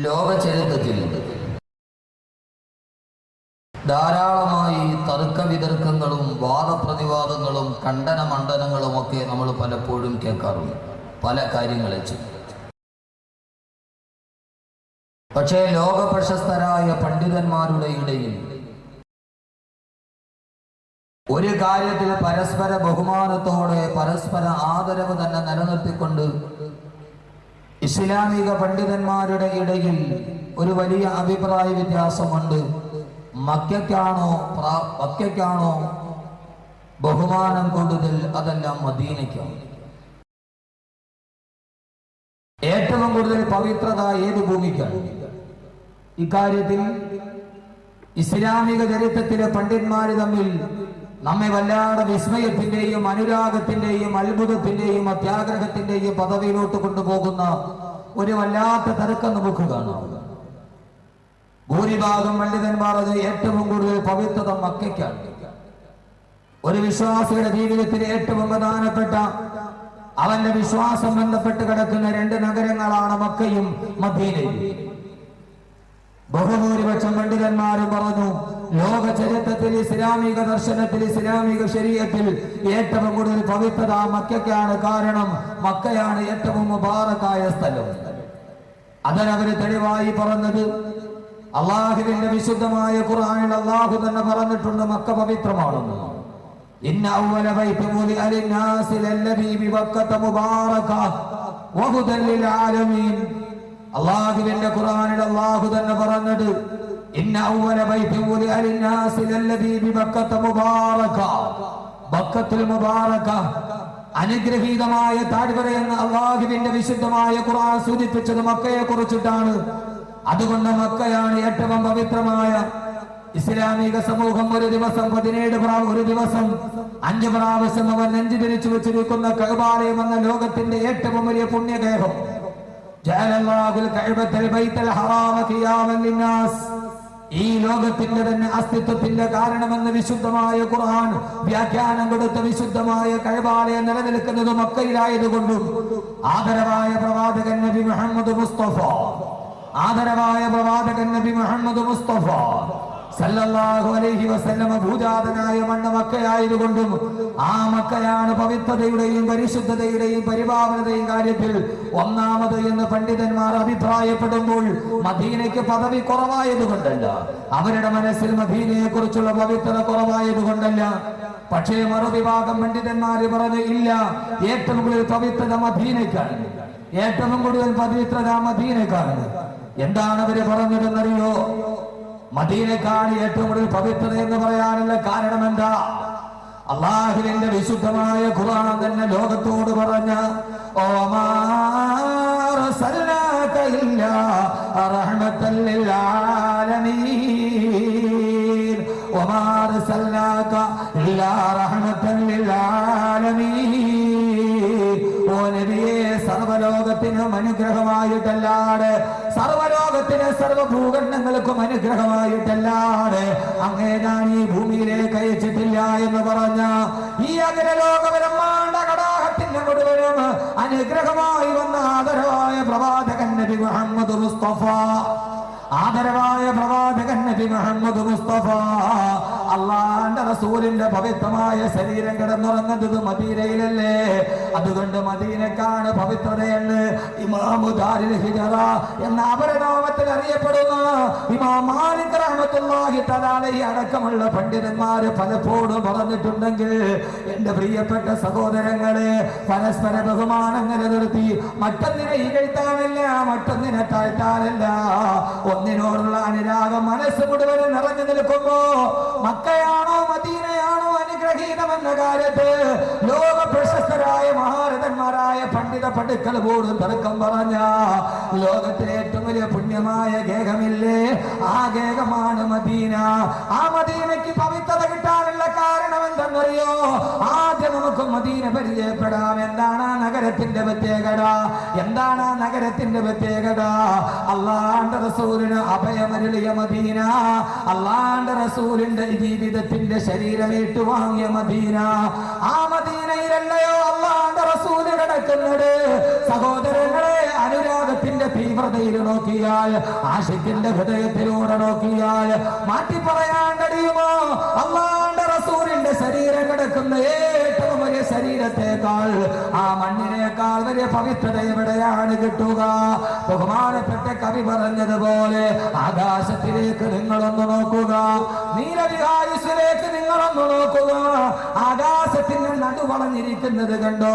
ലോക ചരിത്രത്തിൽ ധാരാളമായി തർക്ക വിതർക്കങ്ങളും വാദപ്രതിവാദങ്ങളും ഖണ്ഡന മണ്ഡനങ്ങളുമൊക്കെ നമ്മൾ പലപ്പോഴും കേൾക്കാറുണ്ട് പല കാര്യങ്ങളെ ചൊല്ലി. പക്ഷേ ലോക പ്രശസ്തരായ പണ്ഡിതന്മാരുടെ ഇടയിൽ ഒരു കാര്യത്തിൽ പരസ്പര ബഹുമാനത്തോടെ പരസ്പര ആദരവ് തന്നെ നിലനിർത്തിക്കൊണ്ട് ഇസ്ലാമിക പണ്ഡിതന്മാരുടെ ഇടയിൽ ഒരു വലിയ അഭിപ്രായ വ്യത്യാസമുണ്ട്. മക്കയ്ക്കാണോ ബഹുമാനം കൂടുതൽ, അതെല്ലാം മദീനയ്ക്കാണ്. ഏറ്റവും കൂടുതൽ പവിത്രത ഏത് ഭൂമിക്കാണ്? ഇക്കാര്യത്തിൽ ഇസ്ലാമിക ചരിത്രത്തിലെ പണ്ഡിതന്മാർ തമ്മിൽ നമ്മെ വല്ലാതെ വിസ്മയത്തിന്റെയും അനുരാഗത്തിന്റെയും അത്ഭുതത്തിന്റെയും അത്യാഗ്രഹത്തിന്റെയും പദവിയിലോട്ട് കൊണ്ടുപോകുന്ന ഒരു വല്ലാത്ത തർക്കം നമുക്ക് കാണാം. ഭൂരിഭാഗം പണ്ഡിതന്മാർ അത് ഏറ്റവും കൂടുതൽ പവിത്രത മക്കയ്ക്കാണ്. ഒരു വിശ്വാസിയുടെ ജീവിതത്തിൽ ഏറ്റവും പ്രധാനപ്പെട്ട അവന്റെ വിശ്വാസം ബന്ധപ്പെട്ട് കിടക്കുന്ന രണ്ട് നഗരങ്ങളാണ് മക്കയും മദീനയും. ബഹുഭൂരിപക്ഷം പണ്ഡിതന്മാരും പറഞ്ഞു, ലോക ചരിത്രത്തിൽ ഇസ്ലാമിക ദർശനത്തിൽ ഇസ്ലാമിക ശരീഅത്തിൽ ഏറ്റവും കൂടുതൽ പവിത്രത മക്കയ്ക്കാണ്. കാരണം മക്കയാണ് ഏറ്റവും മുബാറക്കായ സ്ഥലം. അതിനവര് തെളിവായി പറഞ്ഞത് അള്ളാഹുവിന്റെ വിശുദ്ധമായ ഖുർആനിൽ അള്ളാഹു തന്നെ പറഞ്ഞിട്ടുണ്ട് മക്ക പവിത്രമാണെന്ന്. ഇന്ന അവ്വല ബൈത്തിൻ വുദിഅ ലിന്നാസി ലല്ലദീ ബിബക്കത മുബാറക വഹുദൻ ലിൽ ആലമീൻ. അള്ളാഹുവിന്റെ ഖുർആനിൽ അള്ളാഹു തന്നെ പറഞ്ഞത് ഇന്ന അവ്വല ബൈത്തിൻ വുദിഅ ലിന്നാസി ലല്ലദീ ബിബക്കത മുബാറക, ബക്കത്തുൽ മുബാറക അനുഗ്രഹീതമായ താഴ്വര എന്ന് അള്ളാഹുവിന്റെ വിശുദ്ധമായ ഖുർആൻ സൂചിപ്പിച്ചത് മക്കയെ കുറിച്ചിട്ടാണ്. അതുകൊണ്ട് മക്കയാണ് ഏറ്റവും പവിത്രമായ. ഇസ്ലാമിക സമൂഹം ഒരു ദിവസം 5 പ്രാവശ്യം അവർ നെഞ്ചു തിരിച്ചു വെച്ചിരിക്കുന്ന കഅബാലയം എന്ന ലോകത്തിന്റെ ഏറ്റവും വലിയ പുണ്യഗേഹം. ഈ ലോകത്തിന്റെ തന്നെ അസ്തിത്വത്തിന്റെ കാരണമെന്ന് വിശുദ്ധമായ ഖുർആൻ വ്യാഖ്യാനം കൊടുത്ത വിശുദ്ധമായ കഅബാലയം നിലനിൽക്കുന്നത് മക്കയിലായതുകൊണ്ടും ആദരവായ പ്രവാചകൻ നബി മുഹമ്മദ് മുസ്തഫ സല്ലല്ലാഹു അലൈഹി വസല്ലമ ഭൂജാതനായ മണ്ണ് മക്കയായതുകൊണ്ടും ആ മക്കയാണ് പവിത്രതയുടെയും പരിശുദ്ധതയുടെയും പരിപാവനതയും കാര്യത്തിൽ ഒന്നാമത് എന്ന് പണ്ഡിതന്മാർ അഭിപ്രായപ്പെടുമ്പോൾ മദീനയ്ക്ക് പദവി കുറവായതുകൊണ്ടല്ല, അവരുടെ മനസ്സിൽ മദീനയെ കുറിച്ചുള്ള പവിത്രത കുറവായതുകൊണ്ടല്ല. പക്ഷേ മറുവിഭാഗം പണ്ഡിതന്മാർ പറഞ്ഞു ഇല്ല, ഏറ്റവും കൂടുതൽ പവിത്രത മദീനയ്ക്കാണ്. ഏറ്റവും കൂടുതൽ പവിത്രത മദീനയ്ക്കാണ്. എന്താണ് അവര് പറഞ്ഞതെന്നറിയോ? മദീനക്കാണ് ഏറ്റവും കൂടുതൽ പവിത്രത എന്ന് പറയാനുള്ള കാരണം എന്താ? അള്ളാഹുവിന്റെ വിശുദ്ധമായ ഖുർആൻ തന്നെ ലോകത്തോട് പറഞ്ഞ ഓമാ അർസൽനാക ഇല്ലാ റഹ്മത്തൻ ലിൽ ആലമീൻ, ഓമാ അർസൽനാക ഇല്ലാ റഹ്മത്തൻ ലിൽ ആലമീൻ. ഓ നബിയേ, സർവലോകത്തിനും അനുഗ്രഹമായിട്ടല്ലാതെ, സർവലോകത്തിന് സർവഭൂഖണ്ഡങ്ങൾക്കും അനുഗ്രഹമായിട്ടല്ലാതെ അങ്ങേ ഞാൻ ഈ ഭൂമിയിലേക്ക് അയച്ചിട്ടില്ല എന്ന് പറഞ്ഞ ഈ അഖിലലോക ബ്രഹ്മാണ്ഡ കടാഹത്തിന്റെ മുഴുവനും അനുഗ്രഹമായി വന്ന ആദരവായ പ്രവാചകൻ നബി മുഹമ്മദ് മുസ്തഫ, ആദരവായ പ്രവാചകൻ നബി മുഹമ്മദ് മുസ്തഫ, അള്ളാന്റെ റസൂലിന്റെ പവിത്രമായ ശരീരം കിടന്നുറങ്ങുന്നത് മദീനയിലല്ലേ? അതുകൊണ്ട് മദീനക്കാണ് പവിത്രതയെന്ന് ഇമാമു ദാരിൽ ഹിജറ എന്ന അപരനാമത്തിൽ അറിയപ്പെടുന്ന ഇമാം മാലിക് റഹ്മത്തുള്ളാഹി തആല അലൈഹി അടക്കമുള്ള പണ്ഡിതന്മാര് പലപ്പോഴും പറഞ്ഞിട്ടുണ്ടെങ്കിൽ എന്റെ പ്രിയപ്പെട്ട സഹോദരങ്ങളെ, പരസ്പര ബഹുമാനം നിലനിർത്തി മറ്റൊന്നിനെ ഇകഴ്ത്താനല്ല, മറ്റൊന്നിനെ താഴ്ത്താനല്ല, ഒന്നിനോടുള്ള അനുരാഗം മനസ്സ് മുഴുവനും നിറഞ്ഞു നിൽക്കുമ്പോ മക്കയാണോ മദീനയാണോ അനുഗ്രഹീതമെന്ന കാര്യത്ത് ലോക പ്രശസ്തരായ മഹാരഥന്മാരായ പണ്ഡിത പടുക്കൾ പോലും തർക്കം പറഞ്ഞ ലോകത്തിലെ ഏറ്റവും വലിയ പുണ്യമായ ഗേഹമില്ലേ, ആ ഗേഹമാണ് മദീന. ആ മദീനയ്ക്ക് പവിത്രത കിട്ടാനുള്ള കാരണം എന്തെന്നറിയോ? ആദ്യം നമുക്ക് മദീന പരിചയപ്പെടാം. എന്താണ് ആ നഗരത്തിന്റെ പ്രത്യേകത? എന്താണ് ആ നഗരത്തിന്റെ പ്രത്യേകത? അള്ളാന്റെ റസൂലിന് അഭയമരുളിയ മദീന, അള്ളാന്റെ റസൂലിന്റെ ജീവിതത്തിന്റെ ശരീരം ഏറ്റുവാങ്ങിയ മദീന. ആ മദീനയിലല്ലയോ അള്ളാന്റെ റസൂല് കിടക്കുന്നത്? സഹോദരങ്ങളെ, അനുരാഗത്തിന്റെ തീവ്രതയിൽ നോക്കിയാൽ, ആശിക്കിന്റെ ഹൃദയത്തിലൂടെ നോക്കിയാൽ മാറ്റി പറയാൻ കഴിയുമോ? അല്ലാഹുവിന്റെ റസൂലിന്റെ ശരീരം കിടക്കുന്ന ഏറ്റവും വലിയ ശരീരത്തെക്കാൾ, ആ മണ്ണിനേക്കാൾ വലിയ പവിത്രത എവിടെയാണ് കിട്ടുക? ബഹുമാനപ്പെട്ട കവി പറഞ്ഞതുപോലെ ആകാശത്തിലേക്ക് നിങ്ങളൊന്ന് നോക്കുക, നീലവിഹായുസിലേക്ക് നിങ്ങളൊന്ന് നോക്കുക. ആകാശത്തിന്റെ നടുവളഞ്ഞിരിക്കുന്നത് കണ്ടോ?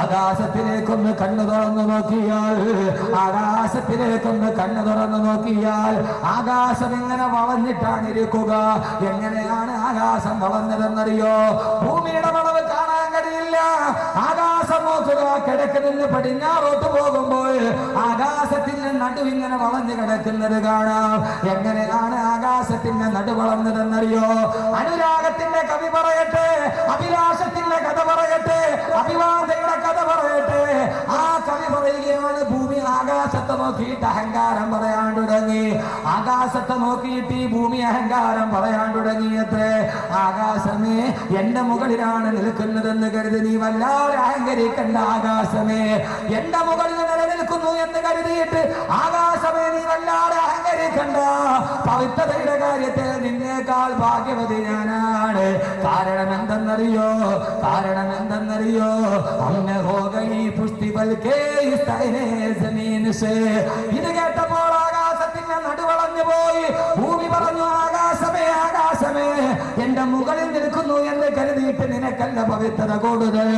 ആകാശത്തിലേക്കൊന്ന് കണ്ണു തുറന്നു നോക്കിയാൽ, ആകാശത്തിലേക്കൊന്ന് കണ്ണു തുറന്നു നോക്കിയാൽ ആകാശം ഇങ്ങനെ വളഞ്ഞിട്ടാണ് ഇരിക്കുക. എങ്ങനെയാണ് ആകാശം വളഞ്ഞതെന്നറിയോ? ഭൂമിയുടെ വളവ് കാണാൻ കഴിയില്ല. ആകാശം നോക്കുക, കിഴക്ക് നിന്ന് പടിഞ്ഞാറോട്ട് പോകുമ്പോൾ ആകാശത്തിന്റെ നടുവിങ്ങനെ വളഞ്ഞു കിടക്കുന്നത് കാണാം. എങ്ങനെയാണ് ആകാശത്തിന്റെ നടു വളർന്നതെന്നറിയോ? അനുരാഗത്തിന്റെ കവി പറയട്ടെ, അഭിലാഷത്തിന്റെ കഥ പറയട്ടെ, അഭിവാദയുടെ കഥ പറയട്ടെ. ആ കവി പറയുകയാണ്, ഭൂമി ആകാശത്തെ നോക്കിയിട്ട് അഹങ്കാരം പറയാൻ തുടങ്ങി. ആകാശത്തെ നോക്കിയിട്ട് ഈ ഭൂമി അഹങ്കാരം പറയാൻ തുടങ്ങിയത്രേ. ആകാശമേ, എന്റെ മുകളിലാണ് നിൽക്കുന്നതെന്ന് കരുതി നീ വല്ലാതെ അഹങ്കരിക്കണ്ട. ആകാശമേ, എന്റെ മുകളിൽ നിലനിൽക്കുന്നു എന്ന് കരുതിയിട്ട് ആകാശമേ നീ വല്ലാതെ അഹങ്കരിക്കണ്ട. പവിത്രതയുടെ കാര്യത്തിൽ നിന്നേക്കാൾ ഭാഗ്യവതി ഞാനാണ്. കാരണം എന്തെന്നറിയോ? കാരണം എന്തെന്നറിയോ? അന്ന് ഹോഗയി പുഷ്ടി ബൽക്കേ ജമീൻ സേ. ഇത് കേട്ടപ്പോൾ ആകാശത്തിന്റെ നടുവളഞ്ഞു പോയി. ഭൂമി പറഞ്ഞു, ആകാശമേ, ആകാശമേ, എന്റെ മുകളിൽ നിൽക്കുന്നു എന്ന് കരുതിയിട്ട് നിനക്കല്ല പവിത്രത കൂടുതൽ.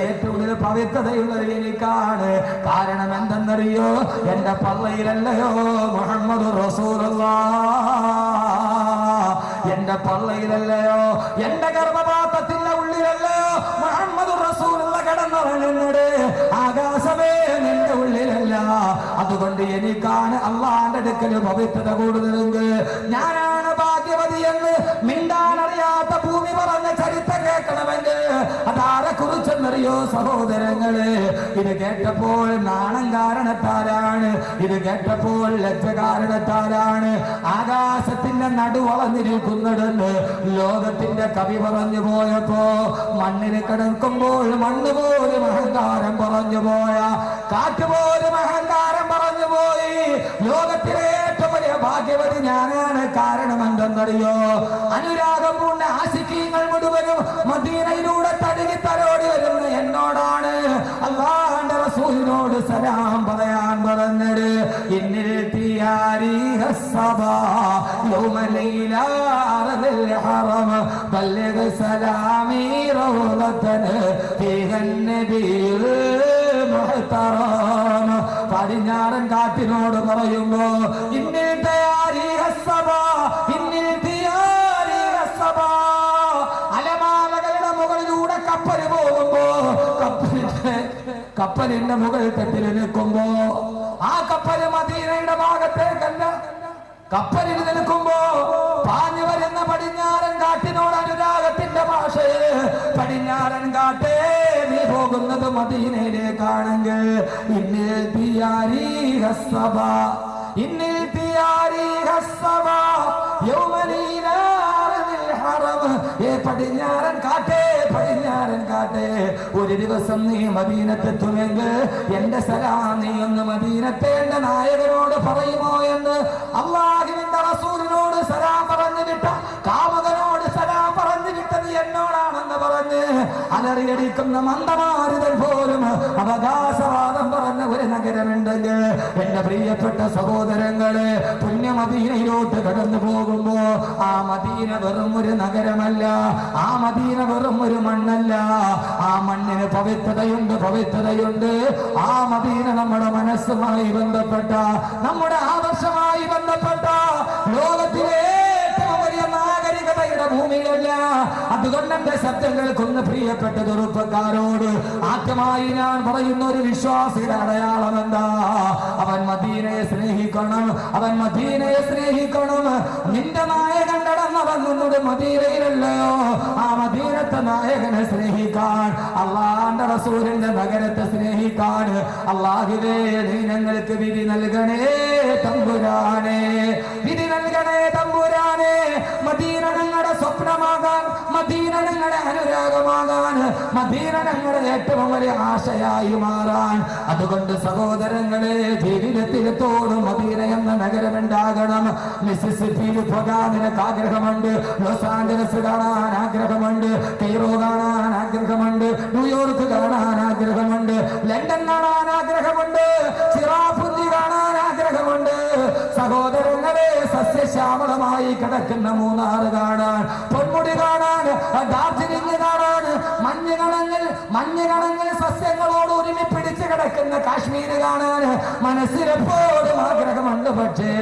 ഏറ്റവും കൂടുതൽ പവിത്രതയുള്ളത് എനിക്കാണ്. കാരണം എന്തെന്നറിയോ? എന്റെ പള്ളയിലല്ലയോ മുഹമ്മദ് റസൂലുള്ളാഹ്, എന്റെ പള്ളയിലല്ലയോ, എന്റെ ഗർഭപാത്രത്തിന്റെ ഉള്ളിലല്ലയോ മുഹമ്മദ് റസൂലുള്ള കിടന്നുറങ്ങുന്നത്. ആകാശമേ, നിന്റെ ഉള്ളിലല്ല. അതുകൊണ്ട് എനിക്കാണ് അള്ളാന്റെ അടുക്കൽ പവിത്രത കൂടുതലെങ്കിൽ ഞാനാണ് ഭാഗ്യവതി എന്ന് മിണ്ടാനറിയാത്ത ഭൂമി പറഞ്ഞ ചരിത്രം കേൾക്കണമെങ്കിൽ അതാരെ കുറിച്ചെന്നറിയോ സഹോദരങ്ങള്? ഇത് കേട്ടപ്പോൾ നാണം കാരണത്താലാണ്, ഇത് കേട്ടപ്പോൾ ലജ്ജ കാരണത്താലാണ് ആകാശത്തിന്റെ നടുവളഞ്ഞിരിക്കുന്നതെന്ന് ലോകത്തിന്റെ കവി പറഞ്ഞു പോയപ്പോ, മണ്ണിൽ കിടക്കുമ്പോൾ മണ്ണ് പോലും അഹങ്കാരം പറഞ്ഞു പോയ, കാറ്റ് പോലും അഹങ്കാരം പറഞ്ഞു പോയി. ലോകത്തിലെ ഏറ്റവും വലിയ ഭാഗ്യവതി ഞാനാണ്. കാരണം എന്തെന്നറിയോ? അനുരാഗം പൂണ്ട ആശിക്കീങ്ങൾ മുഴുവനും മദീനയിലൂടെ തടുകി തലോടി വരുന്ന എന്നോടാണ് അല്ലാഹുവിന്റെ റസൂലിനോട് സലാം പറയാൻ പറഞ്ഞത്. ഇന്നിൽ തിയാരി ഹസ്സബാ യൗമ ലൈലാ അർദിൽ ഹറം ബല്ലഗ സലാമി റൗളതൻ ഫീഹൻ നബിയുൽ മുഹ്തറം. പടിഞ്ഞാറൻ കാറ്റിനോട് പറയുമ്പോ, ഇന്നിൽ തിയാരി ഹസ്സബാ, ഇന്നിൽ തിയാരി ഹസ്സബാ. അലമാലകളുടെ മുകളിലൂടെ കപ്പല് പോകുമ്പോ, കപ്പലിന്റെ മുകൾ തട്ടിൽ നിൽക്കുമ്പോ, ആ കപ്പല് മദീനയുടെ ഭാഗത്തേക്കല്ല, കപ്പലിൽ നിൽക്കുമ്പോ പാഞ്ഞു വരുന്ന പടിഞ്ഞാറൻ കാറ്റിനോട് അനുരാഗത്തിന്റെ ഭാഷയെ, പടിഞ്ഞാറൻ കാറ്റേ നീ പോകുന്നത് മദീനയിലേക്കാണെങ്കിൽ ഇന്നിൽ തിയാരി ഹസ്സബാ, ഇന്നിൽ തിയാരി ഹസ്സബാ യൗമ ലൈലാ അർദിൽ ഹറം. പടിഞ്ഞാറൻ കാറ്റേ, പടിഞ്ഞാറൻ കാറ്റേ, ഒരു ദിവസം നീ മദീനത്തെത്തുമെങ്കിൽ എന്റെ സലാം നീ ഒന്ന് മദീനത്തെ എന്റെ നായകനോട് പറയുമോ എന്ന് അല്ലാഹുവിന്റെ റസൂലിനോട് സലാം പറഞ്ഞു വിട്ട കാമകനോട് സലാം പറഞ്ഞു വിട്ടത് എന്നോടാണെന്ന് പറഞ്ഞ് അലറിയടിക്കുന്ന മന്ദമാരുതൻ പോലും അവകാശവാദം പറഞ്ഞ ഒരു നഗരമുണ്ടെങ്കിൽ എന്റെ പ്രിയപ്പെട്ട സഹോദരങ്ങളെ, പുണ്യ മദീനയിലോട്ട് കടന്നു പോകുമ്പോ ആ മദീന വെറും ഒരു നഗരമല്ല, ആ മദീന വെറും ഒരു മണ്ണല്ല. ആ മണ്ണിന് പവിത്രതയുണ്ട്, പവിത്രതയുണ്ട്. ആ മദീന നമ്മുടെ മനസ്സുമായി ബന്ധപ്പെട്ട, നമ്മുടെ ആദർശമായി ബന്ധപ്പെട്ട ലോകത്തിലെ ഏറ്റവും വലിയ നാഗരികതയുടെ ഭൂമിയല്ല. അതുകൊണ്ട് എന്റെ ശബ്ദം കേൾക്കുന്ന പ്രിയപ്പെട്ട ചെറുപ്പക്കാരോട് ആദ്യമായി ഞാൻ പറയുന്ന ഒരു വിശ്വാസിയുടെ അടയാളം എന്താ? അവൻ മദീനയെ സ്നേഹിക്കണം, അവൻ മദീനയെ സ്നേഹിക്കണം. നിന്റെ നായകൻ കടന്നവങ്ങുന്നത് മദീനയിലല്ലയോ? ആ മദീനത്തെ നായകനെ സ്നേഹിക്കാൻ, അള്ളാന്റെ റസൂലിന്റെ നഗരത്തെ സ്നേഹിക്കാൻ അള്ളാഹുവേ നീ ഞങ്ങൾക്ക് വിധി നൽകണേ തമ്പുരാനെ, വിധി നൽകണേ തമ്പുരാനെ. മദീന ഞങ്ങളുടെ സ്വപ്നമാകാൻ, മദീന ഞങ്ങളുടെ അനുരാഗമാകാൻ, മദീന ഞങ്ങളുടെ ഏറ്റവും വലിയ ആശയായി മാറാൻ. അതുകൊണ്ട് സഹോദരങ്ങളെ, ജീവിതത്തിലെത്തോടും മദീന എന്ന നഗരമുണ്ടാകണം. മിസിസിപ്പിയിൽ പോകാൻ നിനക്ക് ആഗ്രഹമുണ്ട്, ലോസ് ആഞ്ചലസ് കാണാൻ ആഗ്രഹമുണ്ട്, കെയ്റോ കാണാൻ ആഗ്രഹമുണ്ട്, ന്യൂയോർക്ക് കാണാൻ ആഗ്രഹമുണ്ട്, ലണ്ടൻ കാണാൻ ആഗ്രഹമുണ്ട്, ചിറാപുഞ്ചി കാണാൻ ആഗ്രഹമുണ്ട്. സഹോദരങ്ങളെ, സസ്യശ്യാമളമായി കിടക്കുന്ന മൂന്നാർ കാണാൻ, പൊന്മുടി കാണാൻ, ഡാർജിലിംഗ് കാണാൻ, മഞ്ഞുകണങ്ങിൽ സസ്യങ്ങളോട് ഒരുമി പിടിച്ച് കിടക്കുന്ന കാശ്മീര് കാണാൻ മനസ്സിലെപ്പോഴും ആഗ്രഹമുണ്ട്. പക്ഷേ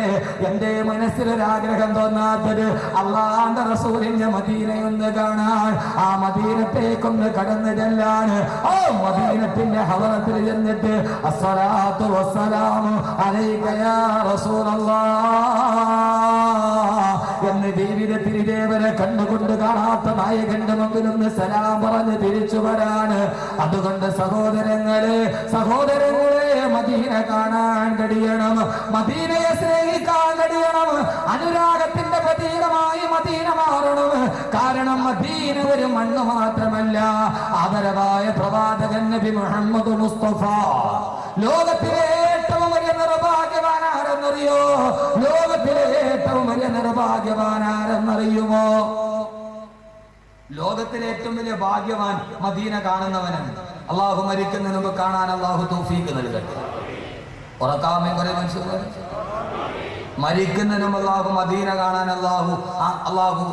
എന്റെ മനസ്സിലൊരാഗ്രഹം തോന്നാത്തത് അല്ലാഹുവിന്റെ റസൂലിന്റെ മദീനയൊന്ന് കാണാൻ, ആ മദീനത്തേക്കൊന്ന് കടന്നു ചെല്ലാൻ, ഓ മദീനത്തിന്റെ ഹളറത്തിൽ ചെന്നിട്ട് അസ്സലാത്തു വസ്സലാമു അലൈക യാ റസൂലല്ലാഹ് എന്ന് ജീവിതത്തിൽ ഇതേവരെ കണ്ടുകൊണ്ട് കാണാത്ത നായകന്റെ മുമ്പിൽ ഒന്ന് സലാം പറഞ്ഞ് തിരിച്ചു വരാൻ. അതുകൊണ്ട് സഹോദരങ്ങളെ, മദീന കാണാൻ കഴിയണം, മദീനയെ സ്നേഹിക്കാൻ കഴിയണം, അനുരാഗത്തിന്റെ പ്രതീകമായി മദീന മാറണം. കാരണം മദീന ഒരു മണ്ണ് മാത്രമല്ല, ആദരവായ പ്രവാചകൻ നബി മുഹമ്മദ് മുസ്തഫ. ലോകത്തിലെ ഏറ്റവും വലിയ നിർഭാഗ്യവാനാരെന്നറിയോ? ലോകത്തിലെ ഏറ്റവും വലിയ നിർഭാഗ്യവാനാരെന്നറിയുമോ? ലോകത്തിലെ ഏറ്റവും വലിയ ഭാഗ്യവാൻ മദീന കാണുന്നവനാണ്. അള്ളാഹു മരിക്കുന്നതിന് മുമ്പ് കാണാൻ അള്ളാഹു തൗഫീഖ് നൽകട്ടെ. ഉറക്കാമേ കുറെ മനുഷ്യർ മരിക്കുന്നതിനും അള്ളാഹു മദീന കാണാൻ അള്ളാഹു